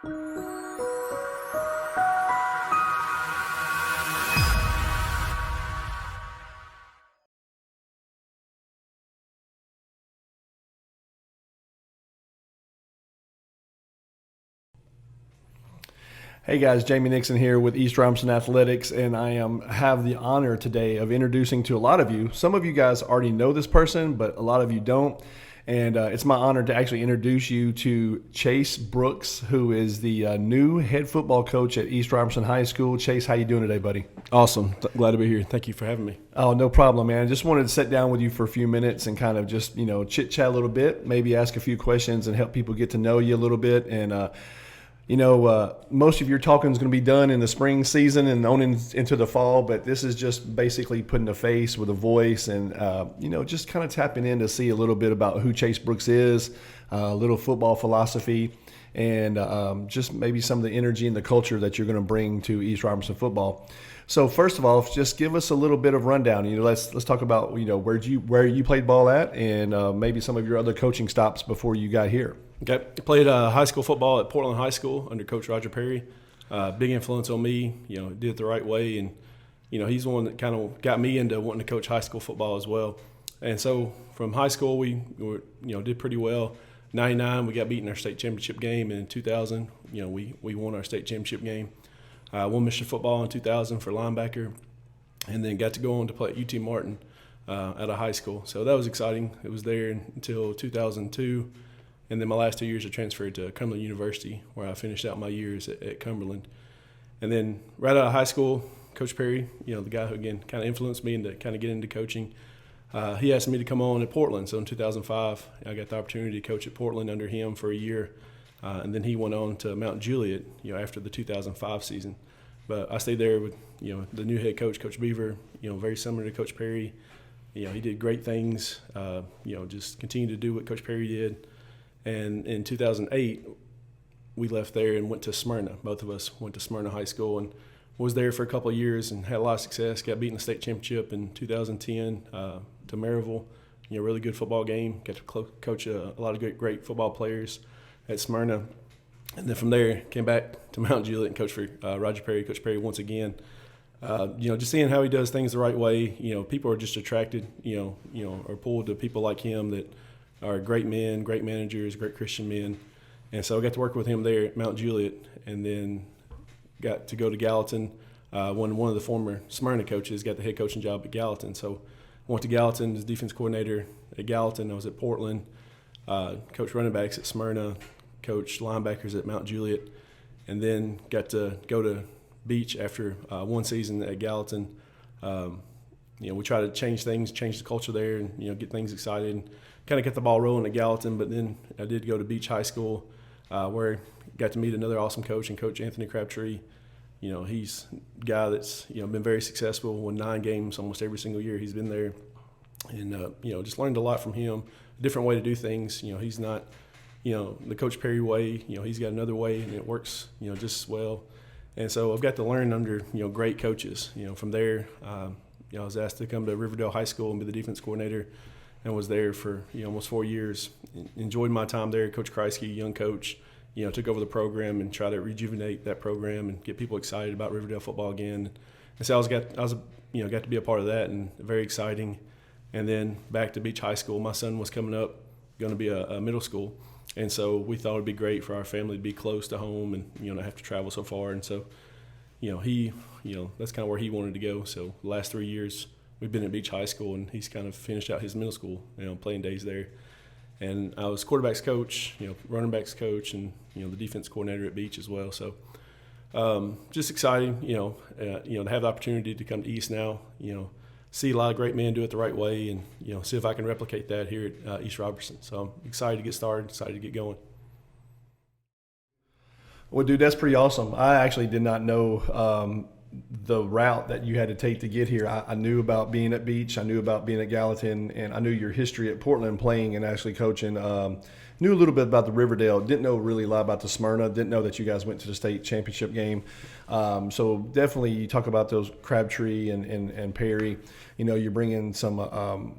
Hey guys, Jamie Nixon here with East Robertson Athletics, and I have the honor today of introducing to a lot of you. Some of you guys already know this person, but a lot of you don't. And it's my honor to actually introduce you to Chase Brooks, who is the new head football coach at East Robertson High School. Chase, how you doing today, buddy? Awesome. Glad to be here. Thank you for having me. Oh, no problem, man. I just wanted to sit down with you for a few minutes and kind of just, chit chat a little bit, maybe ask a few questions and help people get to know you a little bit. And, most of your talking is going to be done in the spring season and on into the fall, but this is just basically putting a face with a voice and, just kind of tapping in to see a little bit about who Chase Brooks is, a little football philosophy, and just maybe some of the energy and the culture that you're going to bring to East Robertson football. So first of all, just give us a little bit of rundown. Let's talk about where you played ball at, and maybe some of your other coaching stops before you got here. Okay. I played high school football at Portland High School under Coach Roger Perry. Big influence on me. Did it the right way, and he's the one that kind of got me into wanting to coach high school football as well. And so from high school, we did pretty well. 99, we got beat in our state championship game, and in 2000, we won our state championship game. Won Mission football in 2000 for linebacker, and then got to go on to play at UT Martin at a high school. So that was exciting. It was there until 2002. And then my last 2 years I transferred to Cumberland University, where I finished out my years at Cumberland. And then right out of high school, Coach Perry, the guy who, again, kind of influenced me into kind of getting into coaching, he asked me to come on at Portland. So in 2005, I got the opportunity to coach at Portland under him for a year. And then he went on to Mount Juliet, after the 2005 season. But I stayed there with, the new head coach, Coach Beaver, very similar to Coach Perry. He did great things, just continued to do what Coach Perry did. And in 2008, we left there and went to Smyrna. Both of us went to Smyrna High School and was there for a couple of years and had a lot of success. Got beat in the state championship in 2010 to Maryville. Really good football game. Got to coach a lot of great football players at Smyrna. And then from there, came back to Mount Juliet and coached for Roger Perry, Coach Perry once again. Just seeing how he does things the right way. People are just attracted, or pulled to people like him that are great men, great managers, great Christian men. And so I got to work with him there at Mount Juliet, and then got to go to Gallatin. One of the former Smyrna coaches got the head coaching job at Gallatin. So I went to Gallatin as defense coordinator at Gallatin. I was at Portland, coached running backs at Smyrna, coached linebackers at Mount Juliet, and then got to go to Beach after one season at Gallatin. We try to change things, change the culture there, and get things excited. And kind of get the ball rolling at Gallatin, but then I did go to Beach High School, where I got to meet another awesome coach, and Coach Anthony Crabtree. He's a guy that's been very successful, won 9 games almost every single year he's been there, and just learned a lot from him. A different way to do things. He's not the Coach Perry way. He's got another way, and it works just as well. And so I've got to learn under great coaches. From there, I was asked to come to Riverdale High School and be the defense coordinator, and was there for almost 4 years. Enjoyed my time there. Coach Kreisky, young coach, took over the program and tried to rejuvenate that program and get people excited about Riverdale football again. And so got to be a part of that, and very exciting. And then back to Beach High School. My son was coming up, going to be a middle school, and so we thought it'd be great for our family to be close to home and not have to travel so far. And so he that's kind of where he wanted to go. So the last 3 years we've been at Beach High School, and he's kind of finished out his middle school, playing days there. And I was quarterbacks coach, running backs coach, and the defense coordinator at Beach as well. So just exciting, to have the opportunity to come to East now, see a lot of great men do it the right way, and see if I can replicate that here at East Robertson. So I'm excited to get started, excited to get going. Well, dude, that's pretty awesome. I actually did not know the route that you had to take to get here. I knew about being at Beach, I knew about being at Gallatin, and I knew your history at Portland playing and actually coaching. Knew a little bit about the Riverdale, didn't know really a lot about the Smyrna, didn't know that you guys went to the state championship game. So definitely you talk about those Crabtree and Perry, you're bringing some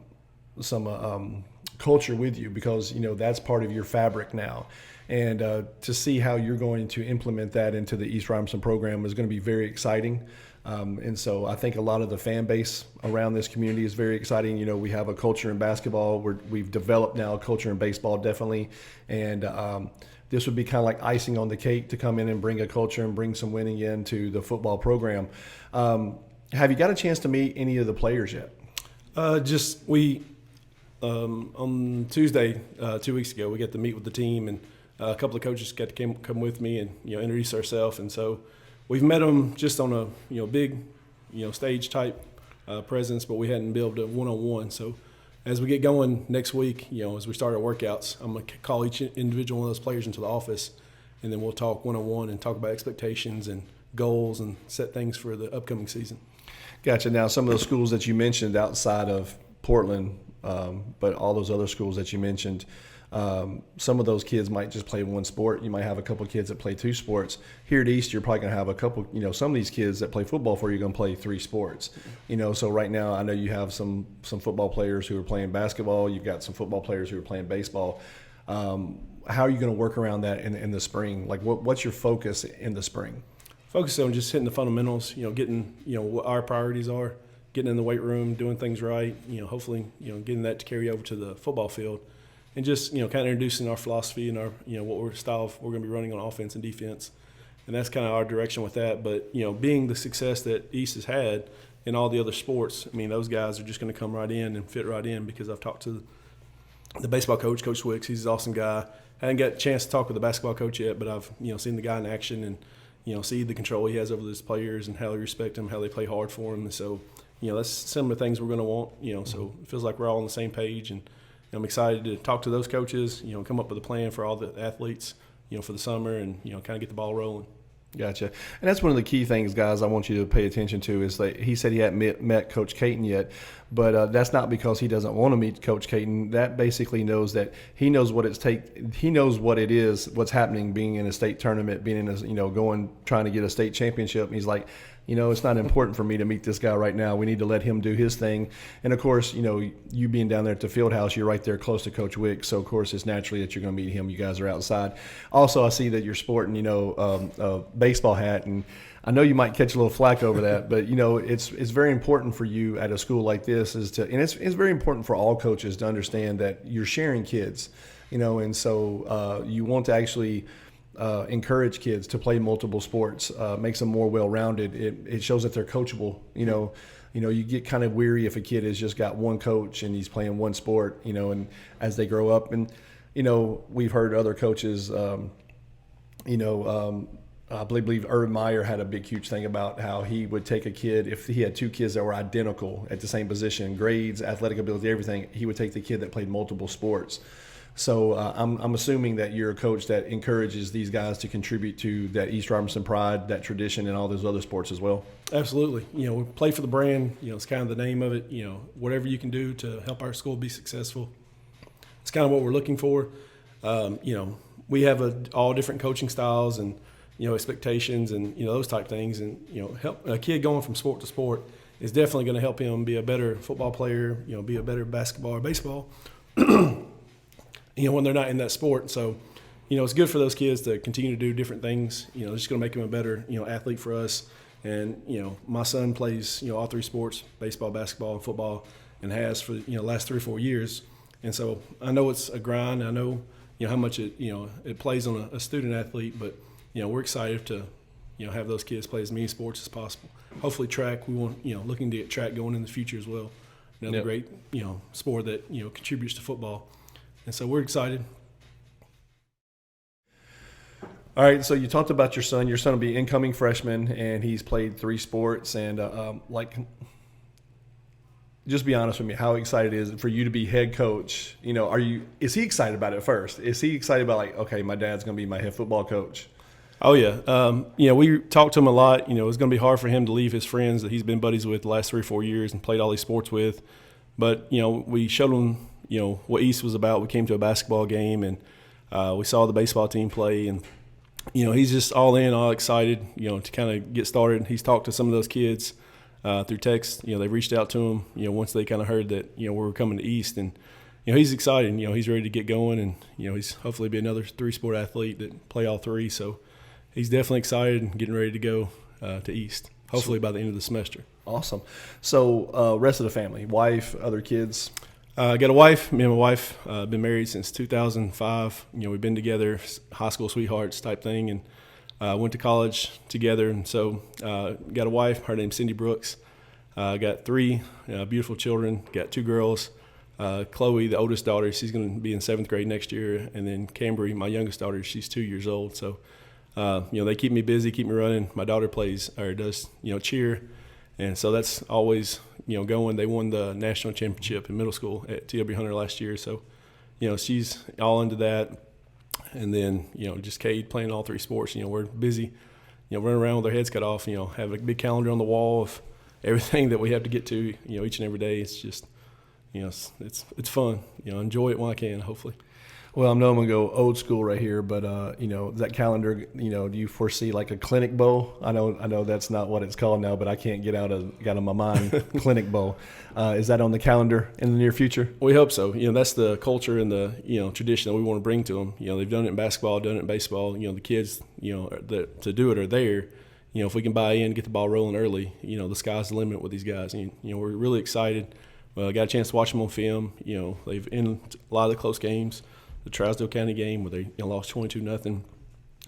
culture with you, because that's part of your fabric now. And to see how you're going to implement that into the East Robertson program is going to be very exciting. And so I think a lot of the fan base around this community is very exciting. You know, we have a culture in basketball. We've developed now a culture in baseball, definitely. And this would be kind of like icing on the cake to come in and bring a culture and bring some winning into the football program. Have you got a chance to meet any of the players yet? On Tuesday, 2 weeks ago, we got to meet with the team, and a couple of coaches got to come with me and introduce ourselves. And so we've met them just on a big stage type presence, but we hadn't built a one-on-one. So as we get going next week, as we start our workouts, I'm going to call each individual one of those players into the office, and then we'll talk one-on-one and talk about expectations and goals and set things for the upcoming season. Gotcha. Now, some of the schools that you mentioned outside of Portland, but all those other schools that you mentioned, some of those kids might just play one sport. You might have a couple of kids that play two sports. Here at East, you're probably going to have a couple, some of these kids that play football for you are going to play three sports. So right now I know you have some football players who are playing basketball. You've got some football players who are playing baseball. How are you going to work around that in the spring? Like what's your focus in the spring? Focus on just hitting the fundamentals, getting, what our priorities are, getting in the weight room, doing things right, hopefully, getting that to carry over to the football field. And just, kind of introducing our philosophy and our, what style we're going to be running on offense and defense. And that's kind of our direction with that. But, being the success that East has had in all the other sports, those guys are just going to come right in and fit right in, because I've talked to the baseball coach, Coach Wicks. He's an awesome guy. I haven't got a chance to talk with the basketball coach yet, but I've, seen the guy in action and, see the control he has over those players and how they respect him, how they play hard for him. And so, that's some of the things we're going to want, so it feels like we're all on the same page. And I'm excited to talk to those coaches, come up with a plan for all the athletes, for the summer and, kind of get the ball rolling. Gotcha. And that's one of the key things, guys, I want you to pay attention to is that he said he hadn't met Coach Caton yet, but that's not because he doesn't want to meet Coach Caton. That basically knows that he knows what he knows what it is, what's happening, being in a state tournament, being in a, trying to get a state championship. And he's like, it's not important for me to meet this guy right now. We need to let him do his thing. And, of course, you being down there at the field house, you're right there close to Coach Wicks. So, of course, it's naturally that you're going to meet him. You guys are outside. Also, I see that you're sporting, a baseball hat. And I know you might catch a little flack over that. But, it's very important for you at a school like this and it's very important for all coaches to understand that you're sharing kids, and so you want to actually – encourage kids to play multiple sports, makes them more well-rounded. It shows that they're coachable. You get kind of weary if a kid has just got one coach and he's playing one sport, and as they grow up. And, we've heard other coaches, I believe Urban Meyer had a big, huge thing about how he would take a kid, if he had two kids that were identical at the same position, grades, athletic ability, everything, he would take the kid that played multiple sports. So I'm assuming that you're a coach that encourages these guys to contribute to that East Robertson pride, that tradition, and all those other sports as well. Absolutely. We play for the brand. It's kind of the name of it. Whatever you can do to help our school be successful. It's kind of what we're looking for. We have all different coaching styles and expectations and those type things. And help a kid going from sport to sport is definitely going to help him be a better football player. Be a better basketball or baseball. When they're not in that sport. So, it's good for those kids to continue to do different things. It's just going to make them a better, athlete for us. And, my son plays, all three sports, baseball, basketball, and football, and has for, the last 3 or 4 years. And so I know it's a grind. I know, how much it plays on a student athlete, but, we're excited to, have those kids play as many sports as possible. Hopefully track, we want, looking to get track going in the future as well. Another great, sport that, contributes to football. And so we're excited. All right, so you talked about your son. Your son will be incoming freshman, and he's played 3 sports. And, just be honest with me, how excited is it for you to be head coach? Is he excited about it first? Is he excited about, okay, my dad's going to be my head football coach? Oh, yeah. We talked to him a lot. It's going to be hard for him to leave his friends that he's been buddies with the last 3 or 4 years and played all these sports with. But, we showed him – what East was about. We came to a basketball game and we saw the baseball team play, and he's just all in, all excited, to kind of get started. He's talked to some of those kids through text. They reached out to him, once they kind of heard that we were coming to East, and he's excited. He's ready to get going, and he's hopefully be another 3-sport athlete that play all 3. So he's definitely excited and getting ready to go to East. Hopefully by the end of the semester. Awesome. So rest of the family, wife, other kids. I got a wife. Me and my wife been married since 2005. We've been together, high school sweethearts type thing, and went to college together. And so got a wife. Her name's Cindy Brooks. Got 3 beautiful children. Got 2 girls. Chloe, the oldest daughter, she's going to be in 7th grade next year. And then Cambry, my youngest daughter, she's 2 years old. So, they keep me busy, keep me running. My daughter does cheer. And so that's always, going. They won the national championship in middle school at T.W. Hunter last year. So, she's all into that. And then, just Cade playing all 3 sports. We're busy, running around with our heads cut off, have a big calendar on the wall of everything that we have to get to, each and every day. It's just, it's fun. Enjoy it when I can, hopefully. Well, I know I'm going to go old school right here, but, that calendar, do you foresee like a clinic bowl? I know that's not what it's called now, but I can't get out of my mind, clinic bowl. Is that on the calendar in the near future? We hope so. That's the culture and the, tradition that we want to bring to them. They've done it in basketball, done it in baseball. The kids, that to do it are there. If we can buy in, get the ball rolling early, the sky's the limit with these guys. And, we're really excited. Got a chance to watch them on film. They've in a lot of the close games. The Trousdale County game where they lost 22-0.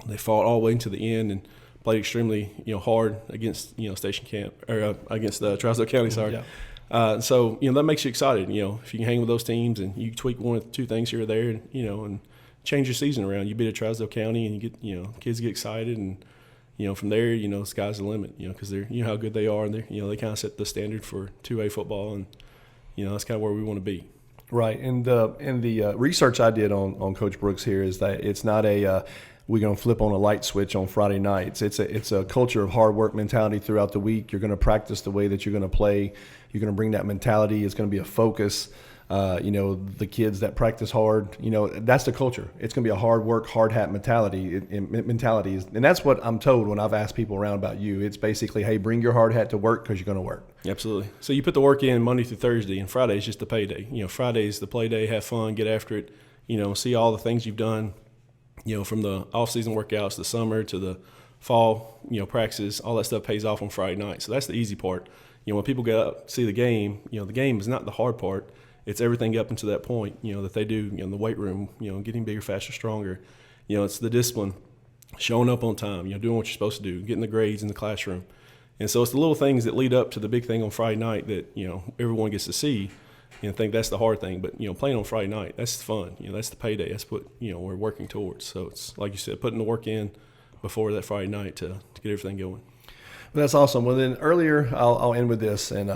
They fought all the way into the end and played extremely hard against Station Camp or against Trousdale County. Sorry. Yeah. So that makes you excited. If you can hang with those teams and you tweak 1 or 2 things here or there, and change your season around. You beat a Trousdale County and you get kids get excited and from there the sky's the limit. Because they're how good they are and they they kind of set the standard for 2A football and that's kind of where we want to be. Right, and the research I did on Coach Brooks here is that it's not we're going to flip on a light switch on Friday nights. It's a culture of hard work mentality throughout the week. You're going to practice the way that you're going to play. You're going to bring that mentality. It's going to be a focus. The kids that practice hard, that's the culture. It's going to be a hard work, hard hat mentality. And that's what I'm told when I've asked people around about you. It's basically, hey, bring your hard hat to work because you're going to work. Absolutely. So you put the work in Monday through Thursday, and Friday is just the pay day. Friday's the play day, have fun, get after it, see all the things you've done, from the off-season workouts, the summer to the fall, practices, all that stuff pays off on Friday night. So that's the easy part. When people get up, see the game, the game is not the hard part. It's everything up until that point, that they do, in the weight room, getting bigger, faster, stronger. It's the discipline, showing up on time, doing what you're supposed to do, getting the grades in the classroom. And so it's the little things that lead up to the big thing on Friday night that, everyone gets to see and think that's the hard thing. But, playing on Friday night, that's fun. That's the payday. That's what, we're working towards. So it's, like you said, putting the work in before that Friday night to get everything going. That's awesome. Well, then earlier, I'll end with this. And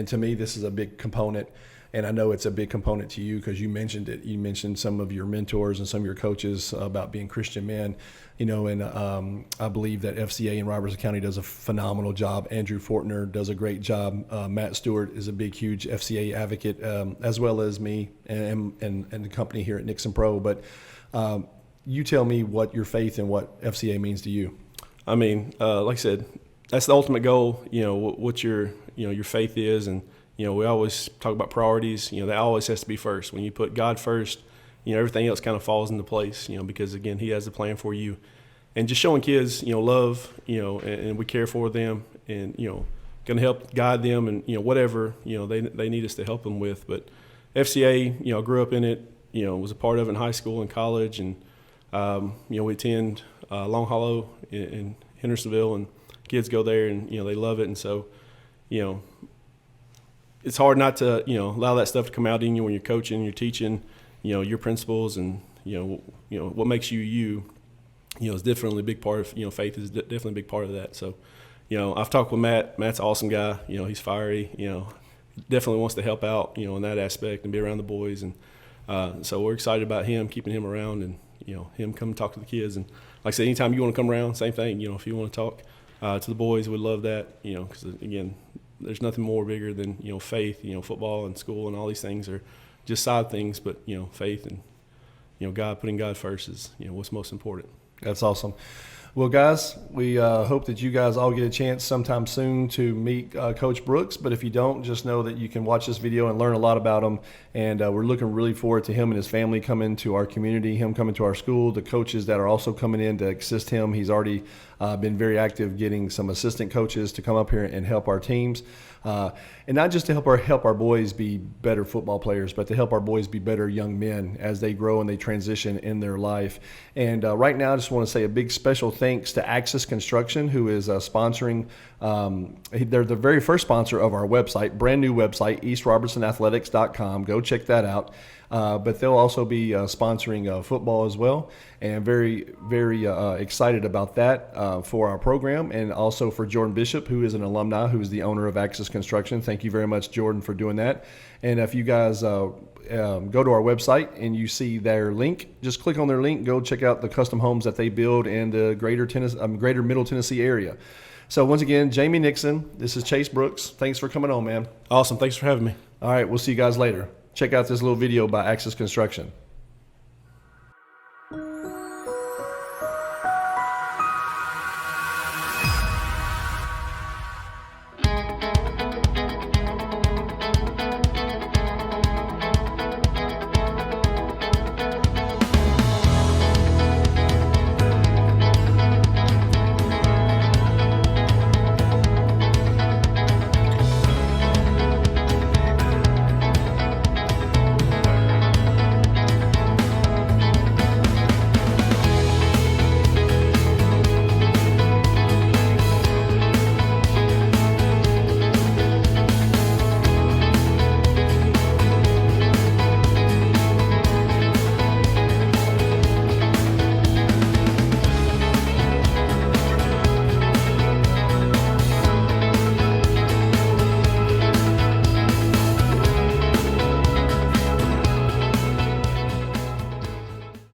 to me, this is a big component. And I know it's a big component to you because you mentioned it. You mentioned some of your mentors and some of your coaches about being Christian men, and I believe that FCA in Robertson County does a phenomenal job. Andrew Fortner does a great job. Matt Stewart is a big, huge FCA advocate, as well as me and the company here at Nixon Pro. But you tell me what your faith and what FCA means to you. I mean, like I said, that's the ultimate goal, what your faith is. And we always talk about priorities. That always has to be first. When you put God first, everything else kind of falls into place, because, again, He has a plan for you. And just showing kids, love, and we care for them and, going to help guide them and, whatever, they need us to help them with. But FCA, I grew up in it, was a part of it in high school and college. And, we attend Long Hollow in Hendersonville, and kids go there and, they love it. And so, it's hard not to, allow that stuff to come out in you when you're coaching, you're teaching, your principles and, what makes you, is definitely a big part of, faith is definitely a big part of that. So, I've talked with Matt. Matt's an awesome guy. He's fiery, definitely wants to help out, in that aspect and be around the boys. And so we're excited about him, keeping him around and, him come talk to the kids. And like I said, anytime you want to come around, same thing, if you want to talk to the boys, we'd love that, because, again, there's nothing more bigger than, faith, football and school and all these things are just side things, but, faith and, God, putting God first is, what's most important. That's awesome. Well, guys, we hope that you guys all get a chance sometime soon to meet Coach Brooks. But if you don't, just know that you can watch this video and learn a lot about him. And we're looking really forward to him and his family coming to our community, him coming to our school, the coaches that are also coming in to assist him. He's already been very active getting some assistant coaches to come up here and help our teams. And not just to help our boys be better football players, but to help our boys be better young men as they grow and they transition in their life. And right now, I just want to say a big special thanks to ERHS Construction, who is sponsoring. They're the very first sponsor of our website, brand new website, eastrobertsonathletics.com. Go check that out. But they'll also be sponsoring football as well, and very, very excited about that for our program, and also for Jordan Bishop, who is an alumni, who is the owner of ERHS Construction. Thank you very much, Jordan, for doing that. And if you guys go to our website and you see their link, just click on their link, go check out the custom homes that they build in the greater Middle Tennessee area. So once again, Jamie Nixon, this is Chase Brooks. Thanks for coming on, man. Awesome. Thanks for having me. All right, we'll see you guys later. Check out this little video by ERHS Construction.